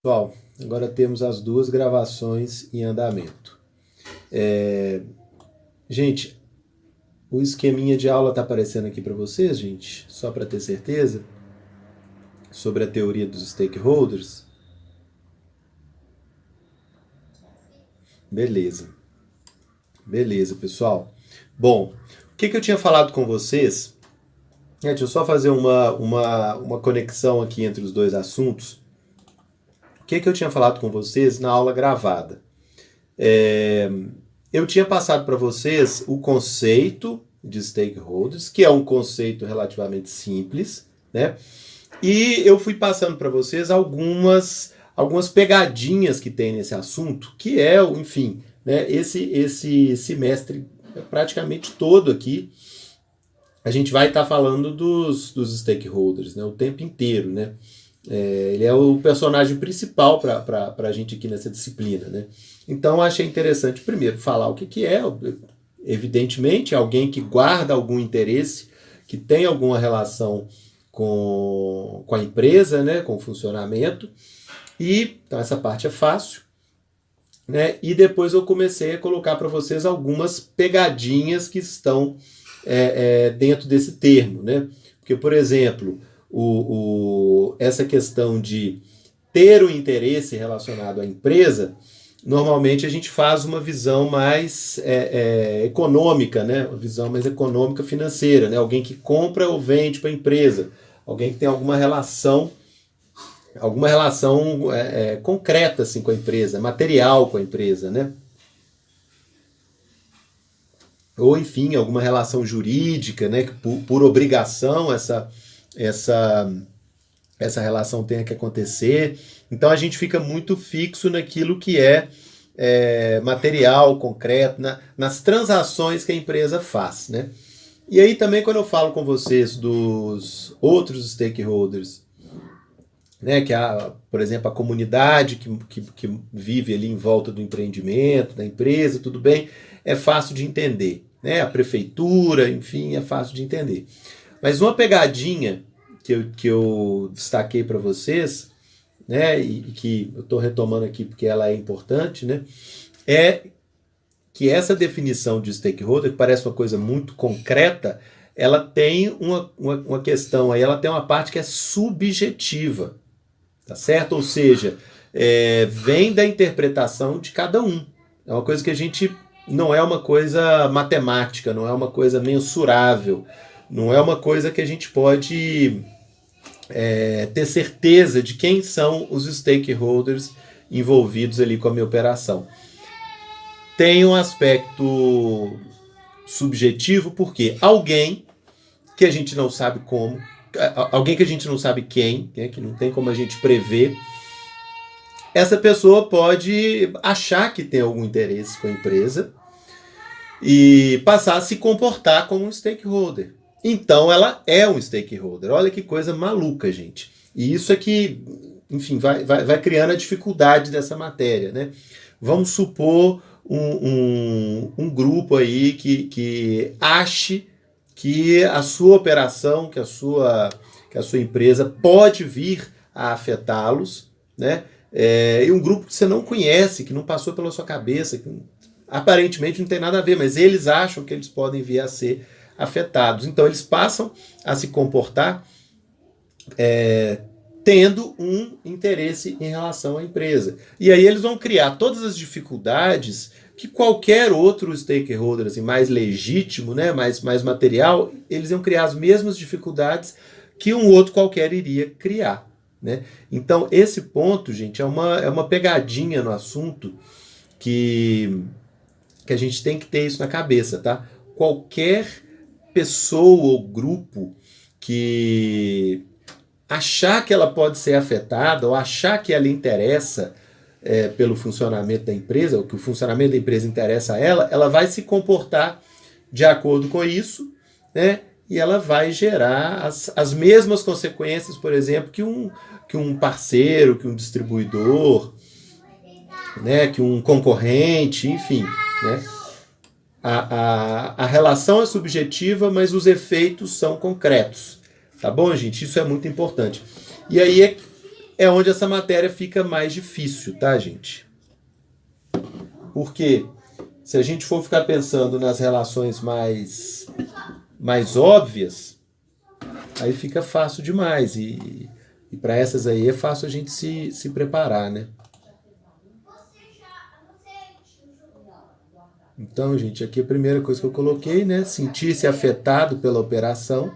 Pessoal, agora temos as duas gravações em andamento. Gente, o esqueminha de aula tá aparecendo aqui para vocês, gente? Só para ter certeza sobre a teoria dos stakeholders. Beleza, beleza, pessoal. Bom, o que eu tinha falado com vocês? Deixa eu só fazer uma conexão aqui entre os dois assuntos. O que eu tinha falado com vocês na aula gravada? É, eu tinha passado para vocês o conceito de stakeholders, que é um conceito relativamente simples, né? E eu fui passando para vocês algumas pegadinhas que tem nesse assunto, que é, enfim, né, esse semestre praticamente todo aqui, a gente vai estar falando dos stakeholders, né, o tempo inteiro, né? Ele é o personagem principal para a gente aqui nessa disciplina, né? Então achei interessante primeiro falar o que é, evidentemente, alguém que guarda algum interesse, que tem alguma relação com a empresa, né, com o funcionamento. E então essa parte é fácil, né? E depois eu comecei a colocar para vocês algumas pegadinhas que estão dentro desse termo, né? Porque, por exemplo, essa questão de ter o interesse relacionado à empresa, normalmente a gente faz uma visão mais econômica, né? Uma visão mais econômica financeira, né? Alguém que compra ou vende para a empresa, alguém que tem alguma relação concreta assim com a empresa, material com a empresa, né? Ou enfim, alguma relação jurídica, né? Que por obrigação essa essa relação tenha que acontecer. Então a gente fica muito fixo naquilo que material, concreto, nas transações que a empresa faz, né? E aí também quando eu falo com vocês dos outros stakeholders, né, que por exemplo, a comunidade que vive ali em volta do empreendimento, da empresa, tudo bem, é fácil de entender. Né? A prefeitura, enfim, é fácil de entender. Mas uma pegadinha que eu destaquei para vocês, né, e que eu estou retomando aqui porque ela é importante, né, é que essa definição de stakeholder, que parece uma coisa muito concreta, ela tem uma questão aí, ela tem uma parte que é subjetiva, tá certo? Ou seja, vem da interpretação de cada um. É uma coisa que a gente não é uma coisa matemática, não é uma coisa mensurável, não é uma coisa que a gente pode ter certeza de quem são os stakeholders envolvidos ali com a minha operação. Tem um aspecto subjetivo, porque alguém que a gente não sabe como, alguém que a gente não sabe quem, né, que não tem como a gente prever, essa pessoa pode achar que tem algum interesse com a empresa e passar a se comportar como um stakeholder. Então ela é um stakeholder. Olha que coisa maluca, gente. E isso é que, enfim, vai criando a dificuldade dessa matéria, né? Vamos supor um grupo aí que ache que a sua operação, que a sua empresa pode vir a afetá-los, né? E um grupo que você não conhece, que não passou pela sua cabeça, que aparentemente não tem nada a ver, mas eles acham que eles podem vir a ser afetados. Então eles passam a se comportar tendo um interesse em relação à empresa. E aí eles vão criar todas as dificuldades que qualquer outro stakeholder assim, mais legítimo, né, mais material, eles iam criar as mesmas dificuldades que um outro qualquer iria criar. Né? Então esse ponto, gente, é uma pegadinha no assunto que a gente tem que ter isso na cabeça, tá? Qualquer pessoa ou grupo que achar que ela pode ser afetada ou achar que ela interessa pelo funcionamento da empresa, ou que o funcionamento da empresa interessa a ela, ela vai se comportar de acordo com isso, né? E ela vai gerar as mesmas consequências, por exemplo, que um parceiro, que um distribuidor, né? Que um concorrente, enfim. Né? A relação é subjetiva, mas os efeitos são concretos. Tá bom, gente? Isso é muito importante. E aí é onde essa matéria fica mais difícil, tá, gente? Porque se a gente for ficar pensando nas relações mais óbvias, aí fica fácil demais. E para essas aí é fácil a gente se preparar, né? Então, gente, aqui a primeira coisa que eu coloquei, né? Sentir-se afetado pela operação.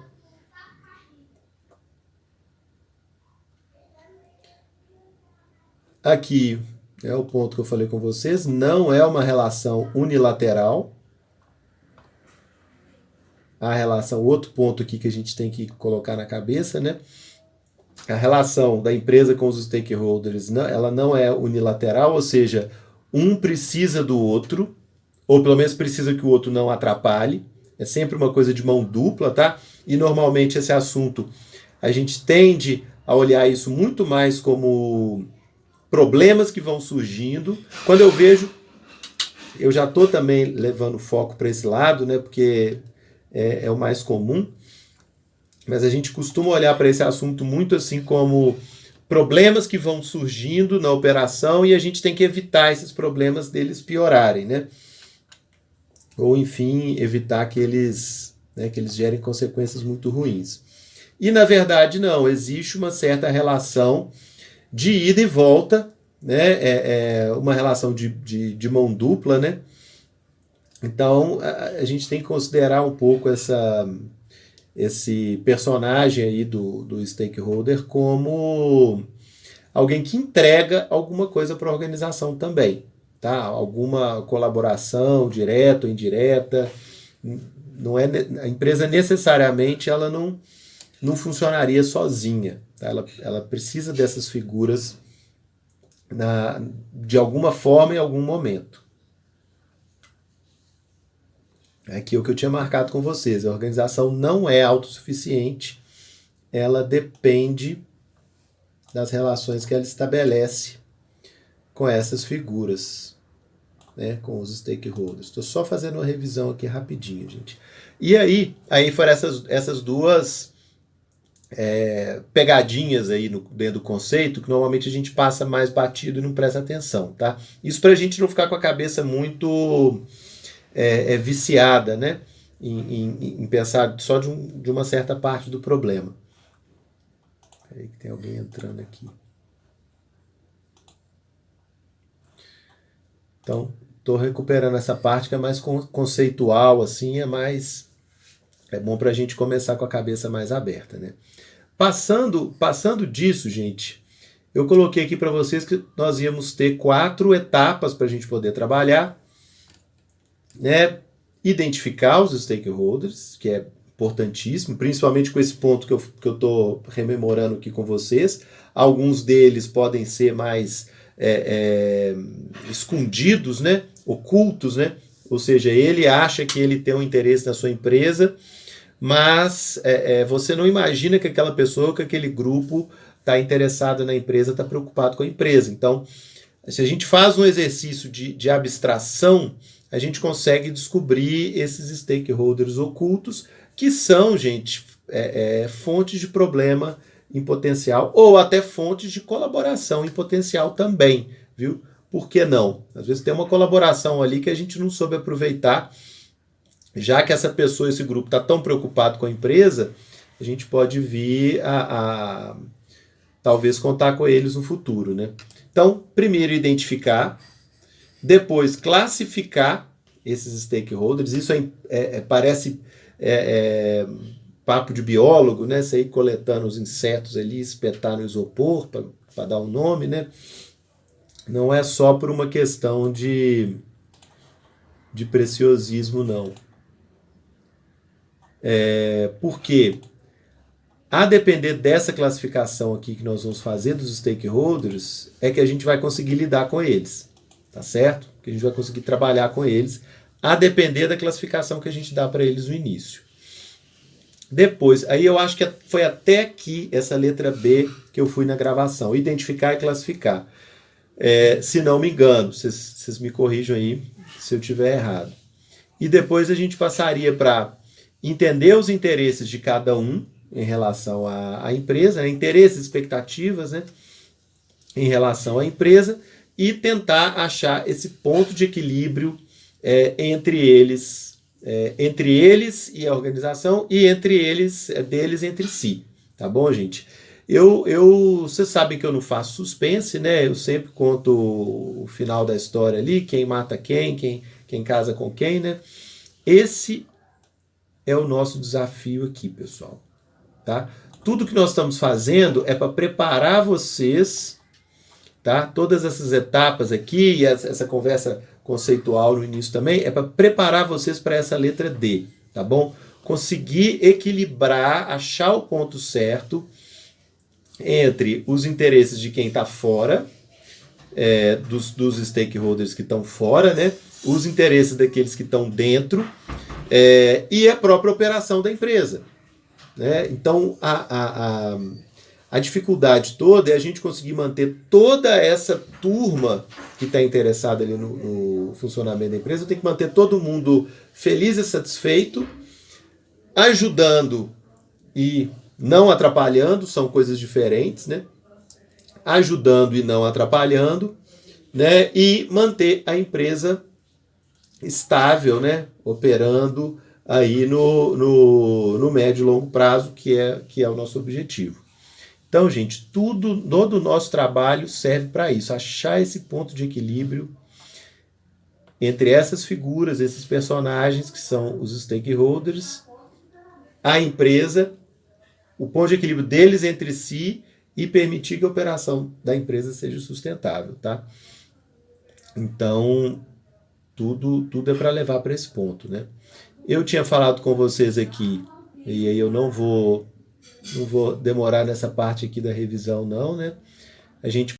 Aqui é o ponto que eu falei com vocês, não é uma relação unilateral. A relação, outro ponto aqui que a gente tem que colocar na cabeça, né? A relação da empresa com os stakeholders, ela não é unilateral, ou seja, um precisa do outro, ou pelo menos precisa que o outro não atrapalhe. É sempre uma coisa de mão dupla, tá? E normalmente esse assunto, a gente tende a olhar isso muito mais como problemas que vão surgindo. Quando eu vejo, eu já estou também levando foco para esse lado, né? Porque é o mais comum. Mas a gente costuma olhar para esse assunto muito assim como problemas que vão surgindo na operação e a gente tem que evitar esses problemas deles piorarem, né? Ou, enfim, evitar que eles gerem consequências muito ruins. E, na verdade, não. Existe uma certa relação de ida e volta, né? Uma relação de mão dupla, né? Então, a gente tem que considerar um pouco esse personagem aí do stakeholder como alguém que entrega alguma coisa para a organização também, tá? Alguma colaboração direta ou indireta. Não é, a empresa necessariamente ela não funcionaria sozinha, tá? Ela precisa dessas figuras de alguma forma em algum momento. Aqui é o que eu tinha marcado com vocês. A organização não é autossuficiente, ela depende das relações que ela estabelece com essas figuras, né, com os stakeholders. Estou só fazendo uma revisão aqui rapidinho, gente. E aí foram essas duas pegadinhas aí dentro do conceito que normalmente a gente passa mais batido e não presta atenção, tá? Isso para a gente não ficar com a cabeça muito viciada, né? Em pensar só de uma certa parte do problema. Peraí que tem alguém entrando aqui. Então, estou recuperando essa parte que é mais conceitual, assim, é bom para a gente começar com a cabeça mais aberta, né? Passando disso, gente, eu coloquei aqui para vocês que nós íamos ter 4 etapas para a gente poder trabalhar, né? Identificar os stakeholders, que é importantíssimo, principalmente com esse ponto que eu estou rememorando aqui com vocês. Alguns deles podem ser mais escondidos, né? Ocultos, né? Ou seja, ele acha que ele tem um interesse na sua empresa, mas você não imagina que aquela pessoa, que aquele grupo está interessado na empresa, está preocupado com a empresa. Então, se a gente faz um exercício de abstração, a gente consegue descobrir esses stakeholders ocultos, que são, gente, fontes de problema em potencial, ou até fontes de colaboração em potencial também, viu? Por que não? Às vezes tem uma colaboração ali que a gente não soube aproveitar, já que essa pessoa, esse grupo está tão preocupado com a empresa, a gente pode vir a talvez contar com eles no futuro, né? Então, primeiro identificar, depois classificar esses stakeholders. Isso parece papo de biólogo, né? Você ir coletando os insetos ali, espetar no isopor para dar um nome, né? Não é só por uma questão de preciosismo, não. Porque a depender dessa classificação aqui que nós vamos fazer dos stakeholders, é que a gente vai conseguir lidar com eles, tá certo? Que a gente vai conseguir trabalhar com eles, a depender da classificação que a gente dá para eles no início. Depois, aí eu acho que foi até aqui essa letra B que eu fui na gravação, identificar e classificar. Se não me engano, vocês me corrijam aí se eu estiver errado. E depois a gente passaria para entender os interesses de cada um em relação à empresa, né? Interesses, expectativas, né? em relação à empresa e tentar achar esse ponto de equilíbrio entre eles e a organização e entre eles, deles entre si. Tá bom, gente? Vocês sabem que eu não faço suspense, né? Eu sempre conto o final da história ali, quem mata quem casa com quem, né? Esse é o nosso desafio aqui, pessoal. Tá? Tudo que nós estamos fazendo é para preparar vocês, tá? Todas essas etapas aqui e essa conversa conceitual no início também é para preparar vocês para essa letra D, tá bom? Conseguir equilibrar, achar o ponto certo entre os interesses de quem está fora, dos stakeholders que estão fora, né? Os interesses daqueles que estão dentro e a própria operação da empresa. Né? Então, a dificuldade toda é a gente conseguir manter toda essa turma que está interessada ali no funcionamento da empresa, tem que manter todo mundo feliz e satisfeito, ajudando e não atrapalhando, são coisas diferentes, né? Ajudando e não atrapalhando, né? E manter a estável, né? Operando aí no médio e longo prazo, que é o nosso objetivo. Então, gente, todo o nosso trabalho serve para isso, achar esse ponto de equilíbrio entre essas figuras, esses personagens que são os stakeholders, a empresa, o ponto de equilíbrio deles entre si e permitir que a operação da empresa seja sustentável, tá? Então, tudo é para levar para esse ponto, né? Eu tinha falado com vocês aqui, e aí eu não vou demorar nessa parte aqui da revisão não, né? A gente